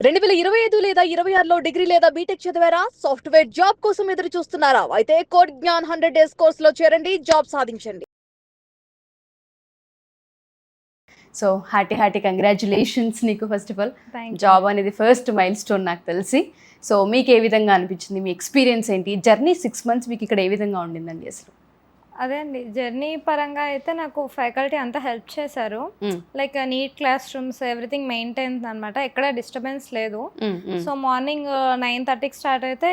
2025 లేదా 26లో డిగ్రీ లేదా బీటెక్ చదివారా? సాఫ్ట్‌వేర్ జాబ్ కోసం ఎదురు చూస్తున్నారా? అయితే కోడ్ జ్ఞాన్ 100 డేస్ కోర్సులో చేరండి, జాబ్ సాధించండి. సో హార్టీ కంగ్రాచులేషన్స్ నీకు first of all. Thank you. Job అనేది ఫస్ట్ మైల్ స్టోన్ నాకు తెలిసి. సో మీకు ఏ విధంగా అనిపించింది, మీ ఎక్స్పీరియన్స్ ఏంటి, జర్నీ 6 months మీకు ఇక్కడ ఏ విధంగా ఉండిందండి అసలు? అదే అండి, జర్నీ పరంగా అయితే నాకు ఫ్యాకల్టీ అంతా హెల్ప్ చేశారు. Like neat classrooms everything maintain అనమాట, ఎక్కడ డిస్టర్బెన్స్ లేదు. సో మార్నింగ్ 9:30కి స్టార్ట్ అయితే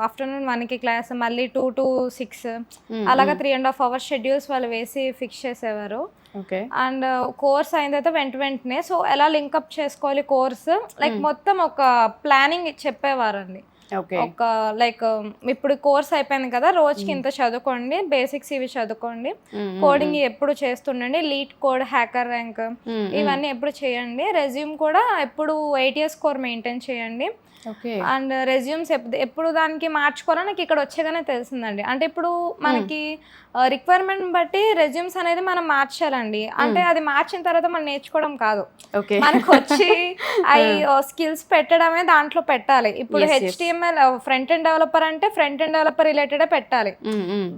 ఆఫ్టర్నూన్ 1కి క్లాస్, మళ్ళీ 2 to 6 అలాగా 3.5 hours షెడ్యూల్స్ వాళ్ళు వేసి ఫిక్స్ చేసేవారు. ఓకే. అండ్ కోర్స్ అయిన తర్వాత వెంటనే సో ఎలా లింకప్ చేసుకోవాలి కోర్స్, లైక్ మొత్తం ఒక ప్లానింగ్ చెప్పేవారండి. ఓకే. ఒక లైక్ ఇప్పుడు కోర్స్ అయిపోయింది కదా, రోజుకి ఇంత చదువుకోండి, బేసిక్స్ ఇవి చదువుకోండి, కోడింగ్ ఎప్పుడు చేస్తుండండి, లీడ్ కోడ్, హ్యాకర్ ర్యాంక్ ఇవన్నీ ఎప్పుడు చేయండి, రెజ్యూమ్ కూడా ఎప్పుడు 8 years స్కోర్ మెయింటైన్ చేయండి. అండ్ రెజ్యూమ్స్ ఎప్పుడు దానికి మార్చుకోవాలో నాకు ఇక్కడ వచ్చేగానే తెలిసిందండి. అంటే ఇప్పుడు మనకి రిక్వైర్మెంట్ బట్టి రెజ్యూమ్స్ అనేది మనం మార్చాలండి. అంటే అది మార్చిన తర్వాత మనం నేర్చుకోవడం కాదు, మనకు వచ్చి అవి స్కిల్స్ పెట్టడమే దాంట్లో పెట్టాలి. ఇప్పుడు HTML ఫ్రంట్ ఎండ్ డెవలపర్ అంటే ఫ్రంట్ ఎండ్ డెవలపర్ రిలేటెడే పెట్టాలి,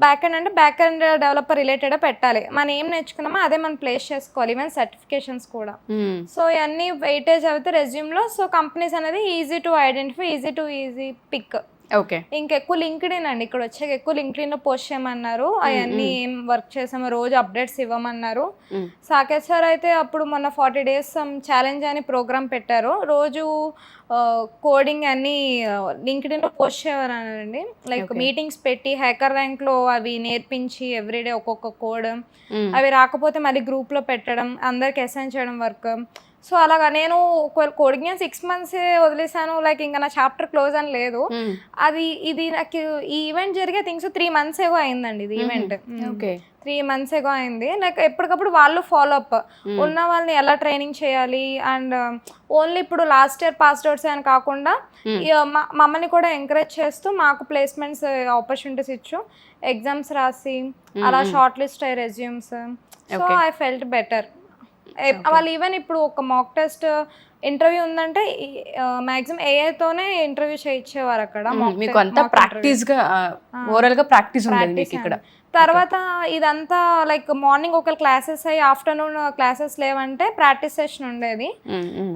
బ్యాక్ ఎండ్ అంటే బ్యాక్ ఎండ్ డెవలపర్ రిలేటెడే పెట్టాలి. మనం ఏం నేర్చుకున్నామో అదే మనం ప్లేస్ చేసుకోవాలి, ఈవెన్ సర్టిఫికేషన్స్ కూడా. సో ఇవన్నీ వెయిటేజ్ అయితే రెజ్యూమ్లో. సో కంపెనీస్ అనేది easy to identify, easy pick. Okay. ఇంకెక్కువ లింక్డ్ఇన్ అండి, ఇక్కడ వచ్చాక ఎక్కువ లింక్డ్ఇన్లో పోస్ట్ చేయమన్నారు, అవన్నీ ఏం వర్క్ చేసామో రోజు అప్డేట్స్ ఇవ్వమన్నారు. సాకేత్ సార్ అయితే అప్పుడు మొన్న 40 days ఛాలెంజ్ అని ప్రోగ్రామ్ పెట్టారు, రోజు కోడింగ్ అన్ని లింక్డ్ఇన్లో పోస్ట్ చేయమన్నారండి. లైక్ మీటింగ్స్ పెట్టి హ్యాకర్ ర్యాంక్లో అవి నేర్పించి ఎవ్రీడే ఒక్కొక్క కోడ్, అవి రాకపోతే మళ్ళీ గ్రూప్లో పెట్టడం, అందరికి అసైన్ చేయడం వర్క్. సో అలాగా నేను ఒకవేళ కోడింగ్ 6 months వదిలేసాను, లైక్ ఇంకా నా చాప్టర్ క్లోజ్ అని లేదు. ఇది నాకు ఈ ఈవెంట్ జరిగే థింగ్స్ 3 months ఏగో అయిందండి. ఇది ఈవెంట్ 3 months ఏగో అయింది. లైక్ ఎప్పటికప్పుడు వాళ్ళు ఫాలో అప్ ఉన్న వాళ్ళని ఎలా ట్రైనింగ్ చేయాలి, అండ్ ఓన్లీ ఇప్పుడు లాస్ట్ ఇయర్ పాస్డ్ అవుట్స్ అని కాకుండా మమ్మల్ని కూడా ఎంకరేజ్ చేస్తూ మాకు ప్లేస్మెంట్స్ ఆపర్చునిటీస్ ఇచ్చు, ఎగ్జామ్స్ రాసి అలా షార్ట్ లిస్ట్ అయ్యే resumes. So I felt better. వాళ్ళు ఈవెన్ ఇప్పుడు ఒక మాక్ టెస్ట్ ఇంటర్వ్యూ ఉందంటే మాక్సిమం ఏఐతోనే ఇంటర్వ్యూ చేయించేవారు అక్కడ. మీకు అంతా ప్రాక్టీస్ గా ఓవరాల్ గా ప్రాక్టీస్ ఉండేది మీకు ఇక్కడ. తర్వాత ఇదంతా లైక్ మార్నింగ్ ఒక క్లాసెస్ అయ్యి ఆఫ్టర్నూన్ క్లాసెస్ లేవంటే ప్రాక్టీస్ సెషన్ ఉండేది.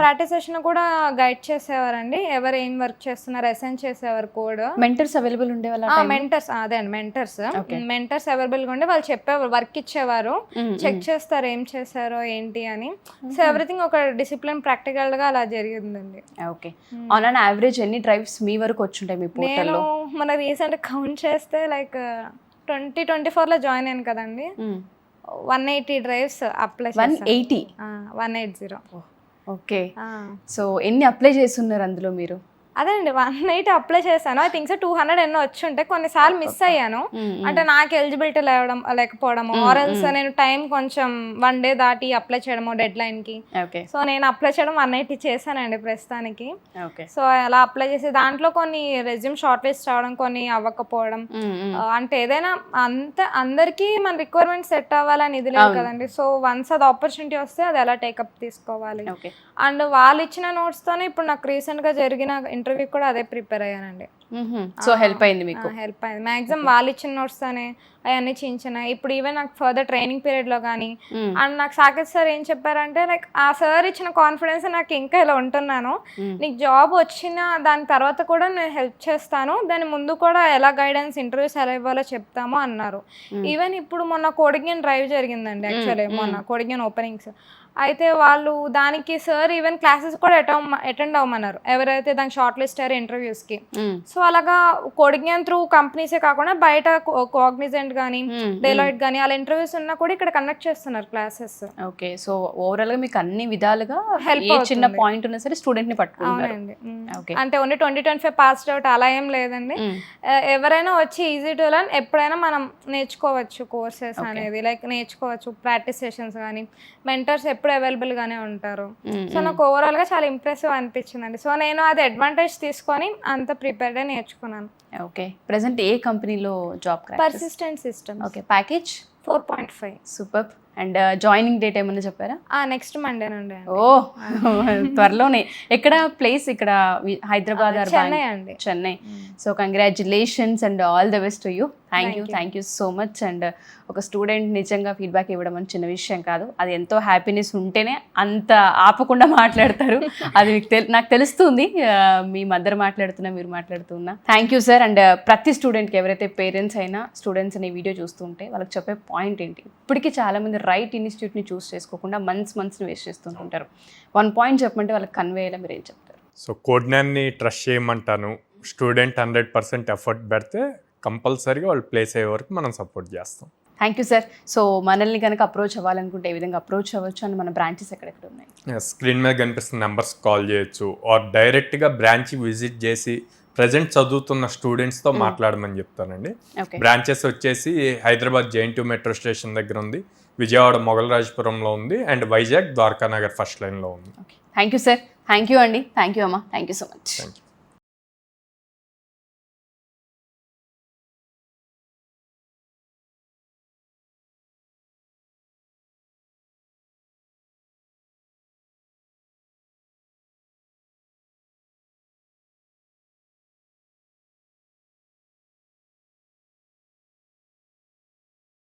ప్రాక్టీస్ సెషన్ కూడా గైడ్ చేసేవారండి, ఎవరు ఏం వర్క్ చేస్తున్నారు అసైన్ చేసేవారు కోడ్. మెంటర్స్ అవైలబుల్ ఉండేవాళ్ళు? మెంటర్స్, అదే అండి మెంటర్స్ అవైలబుల్ గా ఉండే వాళ్ళు చెప్పేవారు, వర్క్ ఇచ్చేవారు, చెక్ చేస్తారు ఏం చేశారో ఏంటి అని. సో ఎవ్రీథింగ్ ఒక డిసిప్లిన్ ప్రాక్టికల్ గా అలా జరిగిందండి. ఓకే. ఆన్ అన్ యావరేజ్ ఎన్ని డ్రైవ్స్ మీ వరకు వచ్చుంటాయి మీ పోర్టల్లో? నేను మన రీసెంట్ కౌంట్ చేస్తే లైక్ 2024లో జాయిన్ అయ్యాను కదండి, 180 drives అప్లై. 180. ఓకే. సో ఎన్ని అప్లై చేస్తున్నారు అందులో మీరు? అదే అండి 180 అప్లై చేశాను. ఐ థింక్ 200 ఎన్నో వచ్చి ఉంటాయి, కొన్నిసార్లు మిస్ అయ్యాను. అంటే నాకు ఎలిజిబిలిటీ లేకపోవడము, ఆర్ఎల్స్ నేను టైం కొంచెం 1 day దాటి అప్లై చేయడము డెడ్ లైన్కి. సో నేను అప్లై చేయడం 180 చేశానండి ప్రస్తుతానికి. సో అలా అప్లై చేసి దాంట్లో కొన్ని రెజ్యూమ్ షార్ట్ లిస్ట్ అవడం, కొన్ని అవ్వకపోవడం. అంటే ఏదైనా అందరికీ మన రిక్వైర్మెంట్ సెట్ అవ్వాలని ఇది లేదు కదండి. సో వన్స్ అది ఆపర్చునిటీ వస్తే అది ఎలా టేకప్ తీసుకోవాలి. అండ్ వాళ్ళు ఇచ్చిన నోట్స్తోనే ఇప్పుడు నాకు రీసెంట్గా జరిగిన ఇంటర్వ్యూ కూడా అదే ప్రిపేర్ అయ్యానండి. సో హెల్ప్ అయింది మీకు? హెల్ప్ అయింది మ్యాక్సిమం, వాళ్ళు ఇచ్చిన నోట్స్తోనే అవన్నీ చిన్న ఇప్పుడు ఈవెన్ నాకు ఫర్దర్ ట్రైనింగ్ పీరియడ్లో కానీ. అండ్ నాకు సాకేత్ సార్ ఏం చెప్పారంటే, లైక్ ఆ సార్ ఇచ్చిన కాన్ఫిడెన్స్ నాకు ఇంకా ఇలా ఉంటున్నాను, నీకు జాబ్ వచ్చిన దాని తర్వాత కూడా నేను హెల్ప్ చేస్తాను, దాని ముందు కూడా ఎలా గైడెన్స్ ఇంటర్వ్యూస్ ఎలా ఇవ్వాలో చెప్తామో అన్నారు. ఈవెన్ ఇప్పుడు మొన్న కోడింగ్ డ్రైవ్ జరిగిందండి, యాక్చువల్లీ మొన్న కోడింగ్ ఓపెనింగ్స్ అయితే వాళ్ళు దానికి సార్ ఈవెన్ క్లాసెస్ కూడా అటెండ్ అవ్వమన్నారు, ఎవరైతే దానికి షార్ట్ లిస్ట్ అయ్యారు ఇంటర్వ్యూస్కి. సో అలాగా కోడింగ్ త్రూ కంపెనీసే కాకుండా బయట కాగ్నిజెంట్ కానీ డెలాయిట్ కానీ అలా ఇంటర్వ్యూస్ ఉన్నా కూడా ఇక్కడ కండక్ట్ చేస్తున్నారు క్లాసెస్. ఓకే. సో ఓవరాల్ గా మీకు అన్ని విధాలుగా హెల్ప్, చిన్న పాయింట్ ఉన్నా సరే స్టూడెంట్ ని పట్టుకుంటారు. అంటే ఓన్లీ 2025 పాస్డ్ అవుట్ అలా ఏం లేదండి, ఎవరైనా వచ్చి ఈజీ టు లర్న్, ఎప్పుడైనా మనం నేర్చుకోవచ్చు కోర్సెస్ అనేది, లైక్ నేర్చుకోవచ్చు. ప్రాక్టీస్ సెషన్స్ కానీ మెంటర్స్ ఎప్పుడు అవైలబుల్ గానే ఉంటారు. సో నాకు ఓవరాల్ గా చాలా ఇంప్రెసివ్ అనిపించిందండి. సో నేను అది అడ్వాంటేజ్ తీసుకొని అంత ప్రిపేర్డ్ గా నేర్చుకున్నాను. ఓకే. ప్రెసెంట్ ఏ కంపెనీలో job? Persistent systems. Okay. Package 4.5. Super. And joining date ఏమన్నా చెప్పారా? నెక్స్ట్ మండే నుండి అండి. ఓ త్వరలోనే. ఎక్కడ ప్లేస్? ఇక్కడ హైదరాబాద్ ఆర్ చెన్నై అండి. Chennai. So congratulations and all the best to you. Thank you so much. And ఒక స్టూడెంట్ నిజంగా ఫీడ్బ్యాక్ ఇవ్వడం అని చిన్న విషయం కాదు, అది ఎంతో హ్యాపీనెస్ ఉంటేనే అంత ఆపకుండా మాట్లాడతారు. అది నాకు తెలుస్తుంది, మీ మదర్ మాట్లాడుతున్నా, మీరు మాట్లాడుతున్నా. Thank you sir. అండ్ ప్రతి స్టూడెంట్కి, ఎవరైతే పేరెంట్స్ అయినా స్టూడెంట్స్ అనే వీడియో చూస్తుంటే వాళ్ళకి చెప్పే పాయింట్ ఏంటి? ఇప్పటికీ చాలామంది రైట్ ఇన్స్టిట్యూట్ని చూస్ చేసుకోకుండా మంత్స్ని వేస్ట్ చేస్తుంటుంటారు. 1 పాయింట్ చెప్పమంటే వాళ్ళకి కన్వే అయ్యేలా మీరు ఏం చెప్తారు? సో కోడ్నాన్ని ట్రస్ట్ చేయమంటాను. స్టూడెంట్ 100% ఎఫర్ట్ పెడితే కంపల్సరీగా వాళ్ళు ప్లేస్ అయ్యే వరకు మనం సపోర్ట్ చేస్తాం. Thank you sir. సో మనల్ని కనుక అప్రోచ్ అవ్వాలనుకుంటే ఏ విధంగా అప్రోచ్ అవ్వచ్చు అండ్ మన బ్రాంచెస్ ఎక్కడెక్కడ ఉన్నాయి? స్క్రీన్ మీద కనిపిస్తున్న నెంబర్స్ కాల్ చేయొచ్చు, ఆర్ డైరెక్ట్గా బ్రాంచ్ విజిట్ చేసి ప్రజెంట్ చదువుతున్న స్టూడెంట్స్తో మాట్లాడమని చెప్తానండి. ఓకే. బ్రాంచెస్ వచ్చేసి హైదరాబాద్ JNTU మెట్రో స్టేషన్ దగ్గర ఉంది, విజయవాడ మొగల్రాజపురంలో ఉంది, అండ్ వైజాగ్ ద్వారకానగర్ ఫస్ట్ లైన్లో ఉంది. Okay. Thank you sir. Thank you అండి. థ్యాంక్ యూ అమ్మా. Thank you so much. Thank you.